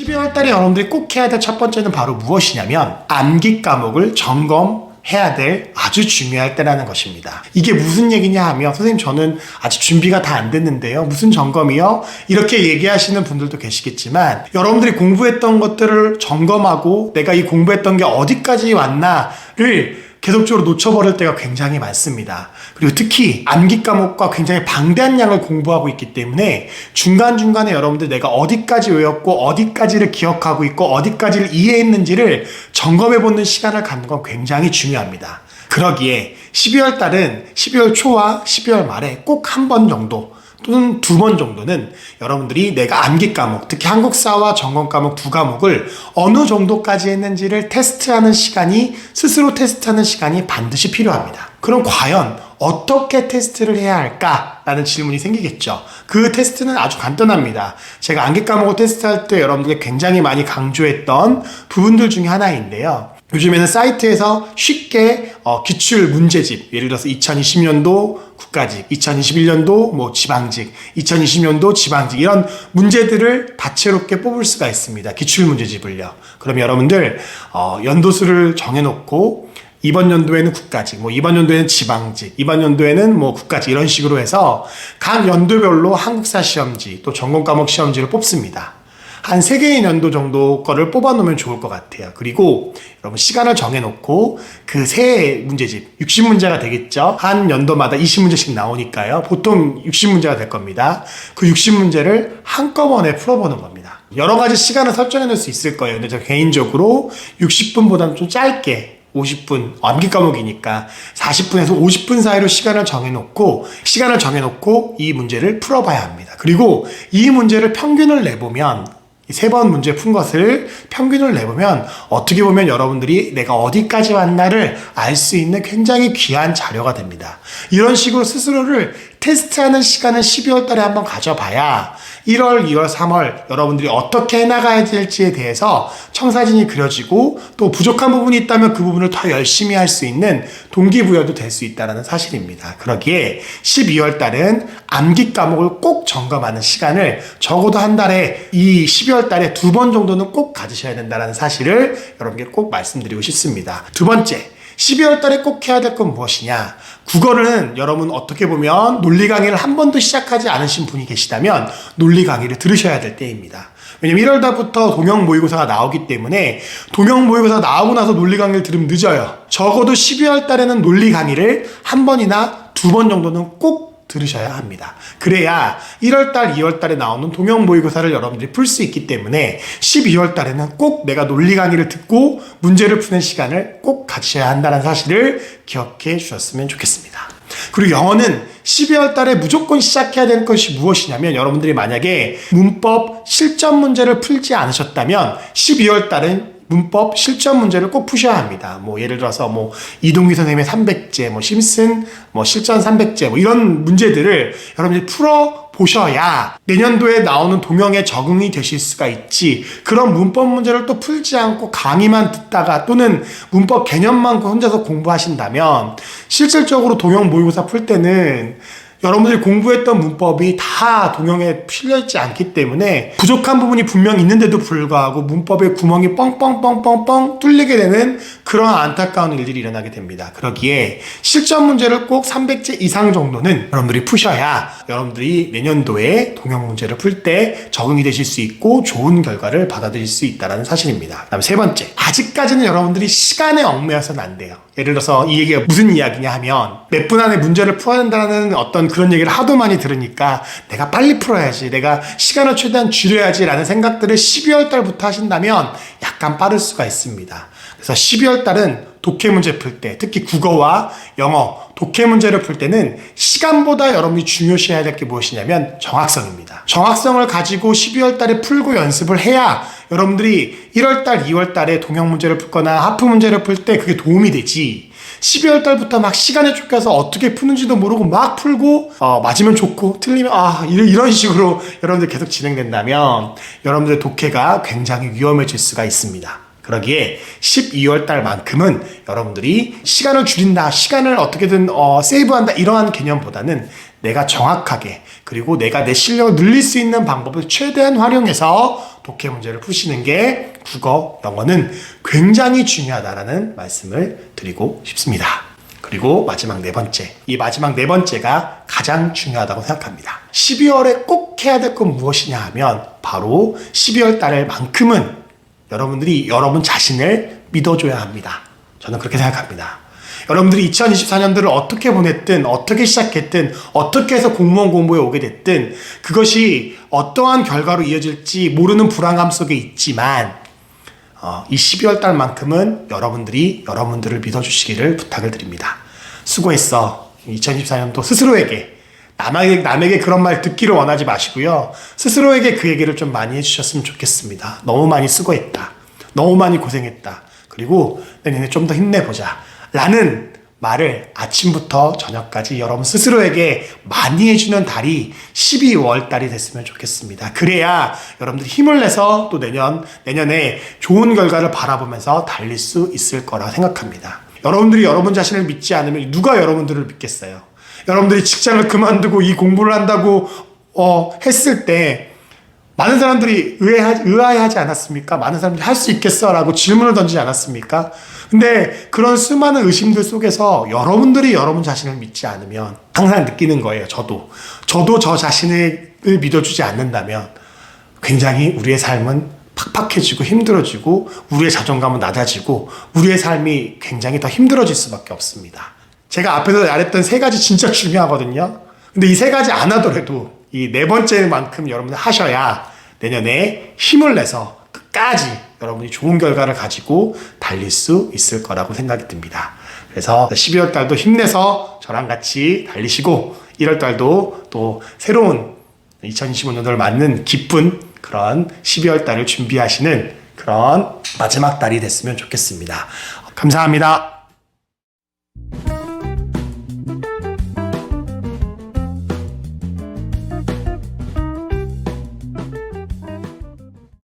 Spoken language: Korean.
12월 달에 여러분들이 꼭 해야 될 첫 번째는 바로 무엇이냐면 암기 과목을 점검해야 될 아주 중요할 때라는 것입니다. 이게 무슨 얘기냐 하면 선생님 저는 아직 준비가 다 안 됐는데요. 무슨 점검이요? 이렇게 얘기하시는 분들도 계시겠지만 여러분들이 공부했던 것들을 점검하고 내가 이 공부했던 게 어디까지 왔나를 계속적으로 놓쳐버릴 때가 굉장히 많습니다. 그리고 특히 암기 과목과 굉장히 방대한 양을 공부하고 있기 때문에 중간중간에 여러분들 내가 어디까지 외웠고 어디까지를 기억하고 있고 어디까지를 이해했는지를 점검해보는 시간을 갖는 건 굉장히 중요합니다. 그러기에 12월 달은 12월 초와 12월 말에 꼭 한 번 정도 또는 2번 정도는 여러분들이 내가 암기 과목, 특히 한국사와 전공 과목 2과목을 어느 정도까지 했는지를 테스트하는 시간이, 스스로 테스트하는 시간이 반드시 필요합니다. 그럼 과연 어떻게 테스트를 해야 할까라는 질문이 생기겠죠. 그 테스트는 아주 간단합니다. 제가 암기 과목을 테스트할 때 여러분들께 굉장히 많이 강조했던 부분들 중에 하나인데요. 요즘에는 사이트에서 쉽게 기출 문제집, 예를 들어서 2020년도 국가직, 2021년도 지방직, 2020년도 지방직 이런 문제들을 다채롭게 뽑을 수가 있습니다. 기출 문제집을요. 그럼 여러분들 연도수를 정해놓고 이번 연도에는 국가직, 이번 연도에는 지방직, 이번 연도에는 국가직 이런 식으로 해서 각 연도별로 한국사 시험지 또 전공 과목 시험지를 뽑습니다. 한 3개의 연도 정도 거를 뽑아놓으면 좋을 것 같아요. 그리고 여러분 시간을 정해놓고 그 세 문제집 60문제가 되겠죠. 한 연도마다 20문제씩 나오니까요. 보통 60문제가 될 겁니다. 그 60문제를 한꺼번에 풀어보는 겁니다. 여러 가지 시간을 설정해 놓을 수 있을 거예요. 근데 저 개인적으로 60분보다는 좀 짧게 50분, 암기 과목이니까 40분에서 50분 사이로 시간을 정해놓고 이 문제를 풀어봐야 합니다. 그리고 이 문제를 평균을 내보면 3번 문제 푼 것을 평균을 내보면 어떻게 보면 여러분들이 내가 어디까지 왔나를 알 수 있는 굉장히 귀한 자료가 됩니다. 이런 식으로 스스로를 테스트하는 시간은 12월 달에 한번 가져봐야 1월, 2월, 3월 여러분들이 어떻게 해나가야 될지에 대해서 청사진이 그려지고 또 부족한 부분이 있다면 그 부분을 더 열심히 할 수 있는 동기부여도 될 수 있다는 사실입니다. 그러기에 12월 달은 암기 과목을 꼭 점검하는 시간을 적어도 한 달에 이 12월 달에 2번 정도는 꼭 가지셔야 된다는 사실을 여러분께 꼭 말씀드리고 싶습니다. 두 번째, 12월 달에 꼭 해야 될 건 무엇이냐? 국어는 여러분 어떻게 보면 논리 강의를 한 번도 시작하지 않으신 분이 계시다면 논리 강의를 들으셔야 될 때입니다. 왜냐면 1월 달부터 동형 모의고사가 나오기 때문에 동형 모의고사 나오고 나서 논리 강의를 들으면 늦어요. 적어도 12월 달에는 논리 강의를 한 번이나 2번 정도는 꼭 들으셔야 합니다. 그래야 1월달, 2월달에 나오는 동형 모의고사를 여러분들이 풀 수 있기 때문에 12월 달에는 꼭 내가 논리 강의를 듣고 문제를 푸는 시간을 꼭 가지셔야 한다는 사실을 기억해 주셨으면 좋겠습니다. 그리고 영어는 12월 달에 무조건 시작해야 될 것이 무엇이냐면 여러분들이 만약에 문법 실전 문제를 풀지 않으셨다면 12월 달은 문법 실전 문제를 꼭 푸셔야 합니다. 예를 들어서 이동규 선생님의 300제, 심슨 실전 300제 이런 문제들을 여러분들이 풀어 보셔야 내년도에 나오는 동형에 적응이 되실 수가 있지. 그런 문법 문제를 또 풀지 않고 강의만 듣다가 또는 문법 개념만 혼자서 공부하신다면 실질적으로 동형 모의고사 풀 때는 여러분들이 공부했던 문법이 다 동형에 실려있지 않기 때문에 부족한 부분이 분명 있는데도 불구하고 문법에 구멍이 뻥뻥뻥뻥뻥 뚫리게 되는 그런 안타까운 일들이 일어나게 됩니다. 그러기에 실전 문제를 꼭 300제 이상 정도는 여러분들이 푸셔야 여러분들이 내년도에 동형 문제를 풀 때 적응이 되실 수 있고 좋은 결과를 받아들일 수 있다는 사실입니다. 그다음 세 번째, 아직까지는 여러분들이 시간에 얽매여서는 안 돼요. 예를 들어서 이 얘기가 무슨 이야기냐 하면 몇 분 안에 문제를 풀어야 된다는 어떤 그런 얘기를 하도 많이 들으니까 내가 빨리 풀어야지, 내가 시간을 최대한 줄여야지 라는 생각들을 12월 달부터 하신다면 약간 빠를 수가 있습니다. 그래서 12월 달은 독해 문제 풀 때, 특히 국어와 영어, 독해 문제를 풀 때는 시간보다 여러분이 중요시해야 될 게 무엇이냐면 정확성입니다. 정확성을 가지고 12월 달에 풀고 연습을 해야 여러분들이 1월 달, 2월 달에 동형 문제를 풀거나 하프 문제를 풀 때 그게 도움이 되지. 12월 달부터 막 시간에 쫓겨서 어떻게 푸는지도 모르고 막 풀고 맞으면 좋고 틀리면 이런 식으로 여러분들 계속 진행된다면 여러분들의 독해가 굉장히 위험해질 수가 있습니다. 그러기에 12월 달만큼은 여러분들이 시간을 줄인다, 시간을 어떻게든 세이브한다 이러한 개념보다는 내가 정확하게 그리고 내가 내 실력을 늘릴 수 있는 방법을 최대한 활용해서 독해 문제를 푸시는 게 국어, 영어는 굉장히 중요하다라는 말씀을 드리고 싶습니다. 그리고 마지막 네 번째. 이 마지막 네 번째가 가장 중요하다고 생각합니다. 12월에 꼭 해야 될 건 무엇이냐 하면 바로 12월 달만큼은 여러분들이 여러분 자신을 믿어줘야 합니다. 저는 그렇게 생각합니다. 여러분들이 2024년도를 어떻게 보냈든 어떻게 시작했든 어떻게 해서 공무원 공부에 오게 됐든 그것이 어떠한 결과로 이어질지 모르는 불안감 속에 있지만 이 12월 달만큼은 여러분들이 여러분들을 믿어주시기를 부탁을 드립니다. 수고했어. 2024년도 스스로에게 남에게 그런 말 듣기를 원하지 마시고요. 스스로에게 그 얘기를 좀 많이 해주셨으면 좋겠습니다. 너무 많이 수고했다. 너무 많이 고생했다. 그리고 내년에 좀 더 힘내보자. 라는 말을 아침부터 저녁까지 여러분 스스로에게 많이 해주는 달이 12월 달이 됐으면 좋겠습니다. 그래야 여러분들이 힘을 내서 또 내년에 좋은 결과를 바라보면서 달릴 수 있을 거라 생각합니다. 여러분들이 여러분 자신을 믿지 않으면 누가 여러분들을 믿겠어요? 여러분들이 직장을 그만두고 이 공부를 한다고 했을 때 많은 사람들이 의아해하지 않았습니까? 많은 사람들이 할 수 있겠어? 라고 질문을 던지지 않았습니까? 근데 그런 수많은 의심들 속에서 여러분들이 여러분 자신을 믿지 않으면 항상 느끼는 거예요. 저도 저 자신을 믿어주지 않는다면 굉장히 우리의 삶은 팍팍해지고 힘들어지고 우리의 자존감은 낮아지고 우리의 삶이 굉장히 더 힘들어질 수밖에 없습니다. 제가 앞에서 말했던 세 가지 진짜 중요하거든요. 근데 이 세 가지 안 하더라도 이 네 번째만큼 여러분들 하셔야 내년에 힘을 내서 끝까지 여러분이 좋은 결과를 가지고 달릴 수 있을 거라고 생각이 듭니다. 그래서 12월 달도 힘내서 저랑 같이 달리시고 1월 달도 또 새로운 2025년도를 맞는 기쁜 그런 12월 달을 준비하시는 그런 마지막 달이 됐으면 좋겠습니다. 감사합니다.